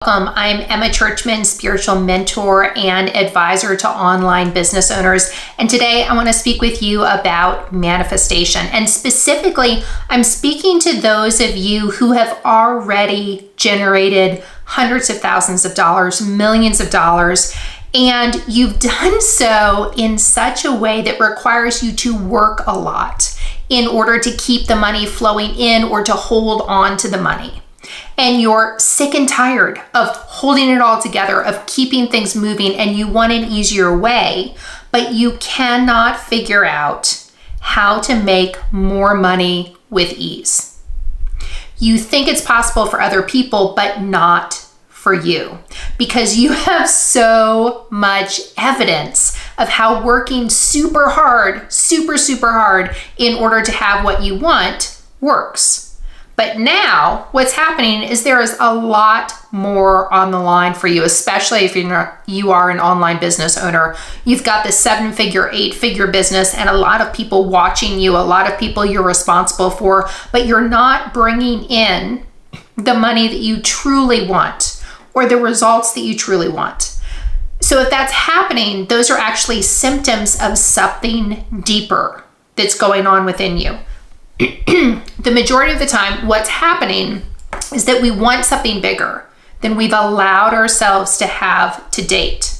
Welcome. I'm Emma Churchman, spiritual mentor and advisor to online business owners. And today I want to speak with you about manifestation. And specifically, I'm speaking to those of you who have already generated hundreds of thousands of dollars, millions of dollars, and you've done so in such a way that requires you to work a lot in order to keep the money flowing in or to hold on to the money. And you're sick and tired of holding it all together, of keeping things moving, and you want an easier way, but you cannot figure out how to make more money with ease. You think it's possible for other people, but not for you, because you have so much evidence of how working super hard in order to have what you want works. But now what's happening is there is a lot more on the line for you, especially if you are an online business owner. You've got the 7-figure, 8-figure business and a lot of people watching you, a lot of people you're responsible for, but you're not bringing in the money that you truly want or the results that you truly want. So if that's happening, those are actually symptoms of something deeper that's going on within you. The majority of the time, what's happening is that we want something bigger than we've allowed ourselves to have to date.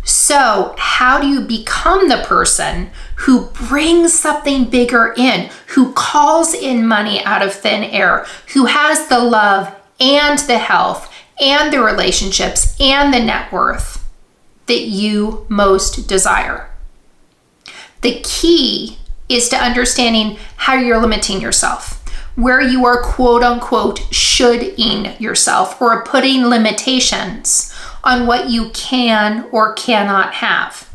So how do you become the person who brings something bigger in, who calls in money out of thin air, who has the love and the health and the relationships and the net worth that you most desire? The key is to understanding how you're limiting yourself, where you are quote unquote shoulding yourself or putting limitations on what you can or cannot have.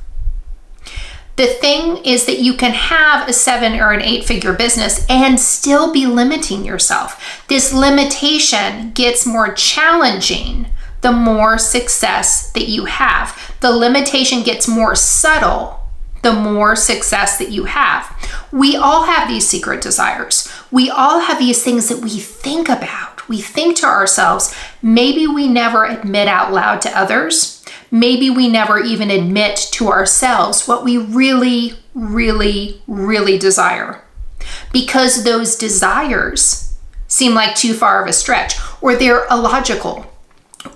The thing is that you can have a 7 or an 8-figure business and still be limiting yourself. This limitation gets more challenging the more success that you have. The limitation gets more subtle the more success that you have. We all have these secret desires. We all have these things that we think about. We think to ourselves, maybe we never admit out loud to others. Maybe we never even admit to ourselves what we really desire. Because those desires seem like too far of a stretch, or they're illogical,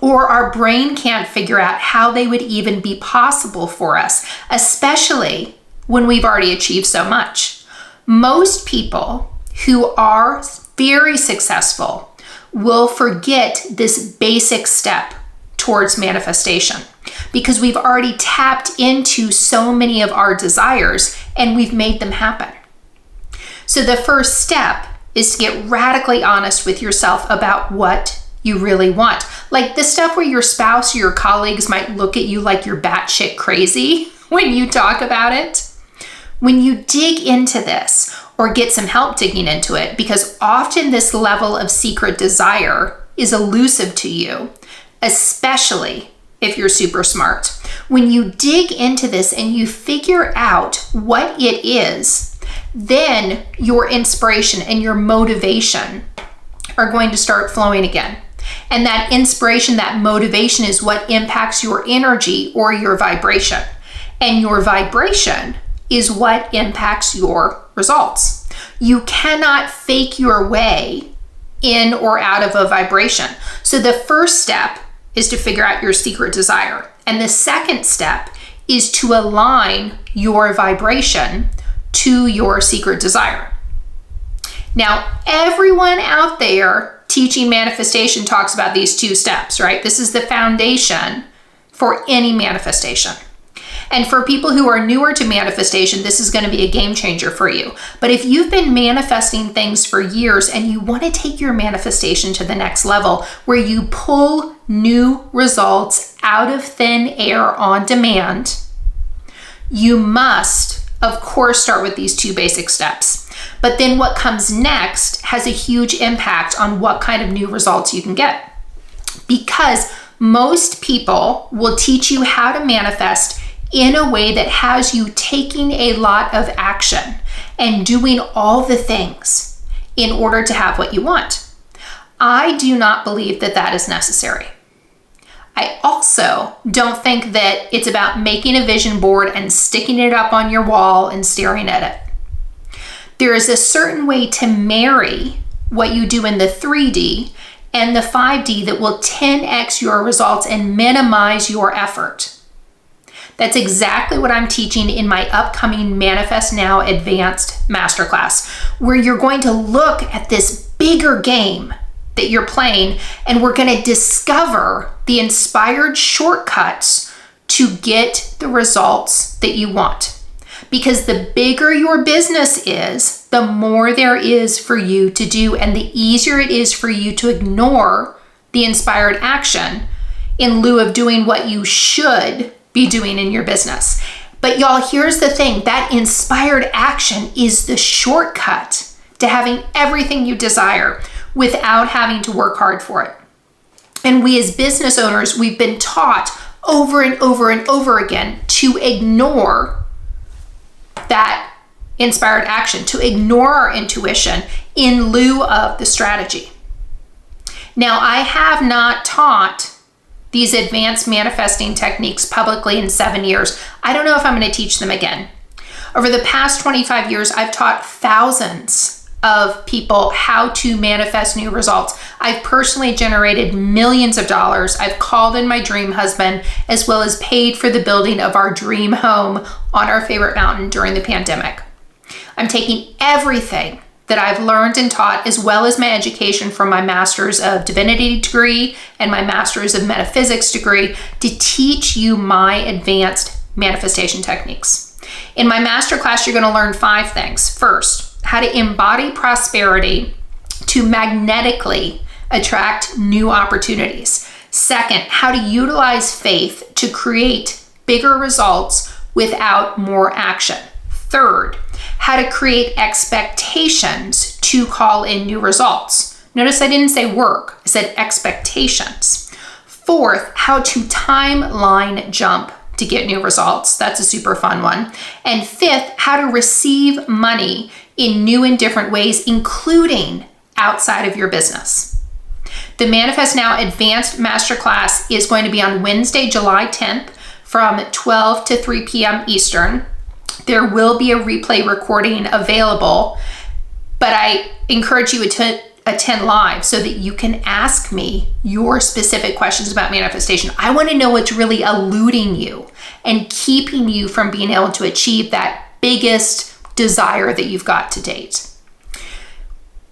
or our brain can't figure out how they would even be possible for us, especially when we've already achieved so much. Most people who are very successful will forget this basic step towards manifestation because we've already tapped into so many of our desires and we've made them happen. So the first step is to get radically honest with yourself about what you really want. Like the stuff where your spouse or your colleagues might look at you like you're batshit crazy when you talk about it. When you dig into this or get some help digging into it, because often this level of secret desire is elusive to you, especially if you're super smart. When you dig into this and you figure out what it is, then your inspiration and your motivation are going to start flowing again. And that inspiration, that motivation is what impacts your energy or your vibration. And your vibration is what impacts your results. You cannot fake your way in or out of a vibration. So the first step is to figure out your secret desire. And the second step is to align your vibration to your secret desire. Now, everyone out there teaching manifestation talks about these two steps, right? This is the foundation for any manifestation. And for people who are newer to manifestation, this is going to be a game changer for you. But if you've been manifesting things for years and you want to take your manifestation to the next level, where you pull new results out of thin air on demand, you must, of course, start with these two basic steps. But then what comes next has a huge impact on what kind of new results you can get. Because most people will teach you how to manifest in a way that has you taking a lot of action and doing all the things in order to have what you want. I do not believe that that is necessary. I also don't think that it's about making a vision board and sticking it up on your wall and staring at it. There is a certain way to marry what you do in the 3D and the 5D that will 10x your results and minimize your effort. That's exactly what I'm teaching in my upcoming Manifest Now Advanced Masterclass, where you're going to look at this bigger game that you're playing, and we're going to discover the inspired shortcuts to get the results that you want. Because the bigger your business is, the more there is for you to do, and the easier it is for you to ignore the inspired action in lieu of doing what you should be doing in your business. But y'all, here's the thing, that inspired action is the shortcut to having everything you desire without having to work hard for it. And we as business owners, we've been taught over and over and over again to ignore that inspired action, to ignore our intuition in lieu of the strategy. Now, I have not taught these advanced manifesting techniques publicly in 7 years. I don't know if I'm going to teach them again. Over the past 25 years, I've taught thousands of people how to manifest new results. I've personally generated millions of dollars. I've called in my dream husband, as well as paid for the building of our dream home on our favorite mountain during the pandemic. I'm taking everything that I've learned and taught, as well as my education from my Master's of Divinity degree and my Master's of Metaphysics degree, to teach you my advanced manifestation techniques. In my masterclass, you're going to learn 5 things. First, how to embody prosperity to magnetically attract new opportunities. Second, how to utilize faith to create bigger results without more action. Third, how to create expectations to call in new results. Notice I didn't say work, I said expectations. Fourth, how to timeline jump to get new results. That's a super fun one. And fifth, how to receive money in new and different ways, including outside of your business. The Manifest Now Advanced Masterclass is going to be on Wednesday, July 10th from 12 to 3 p.m. Eastern. There will be a replay recording available, but I encourage you to attend live so that you can ask me your specific questions about manifestation. I want to know what's really eluding you and keeping you from being able to achieve that biggest desire that you've got to date.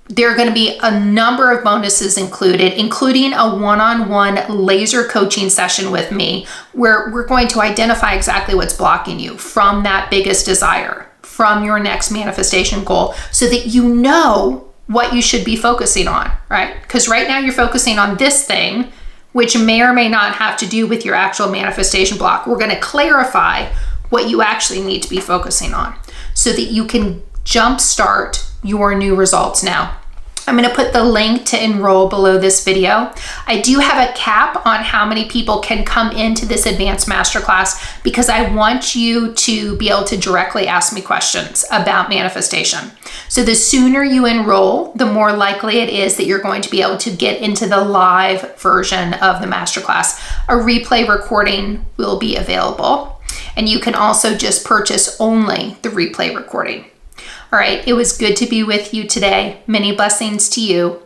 There are going to be a number of bonuses included, including a one-on-one laser coaching session with me, where we're going to identify exactly what's blocking you from that biggest desire, from your next manifestation goal, so that you know what you should be focusing on, right? Because right now you're focusing on this thing, which may or may not have to do with your actual manifestation block. We're going to clarify what you actually need to be focusing on so that you can jumpstart your new results now. I'm going to put the link to enroll below this video. I do have a cap on how many people can come into this advanced masterclass because I want you to be able to directly ask me questions about manifestation. So the sooner you enroll, the more likely it is that you're going to be able to get into the live version of the masterclass. A replay recording will be available, and you can also just purchase only the replay recording. All right, it was good to be with you today. Many blessings to you.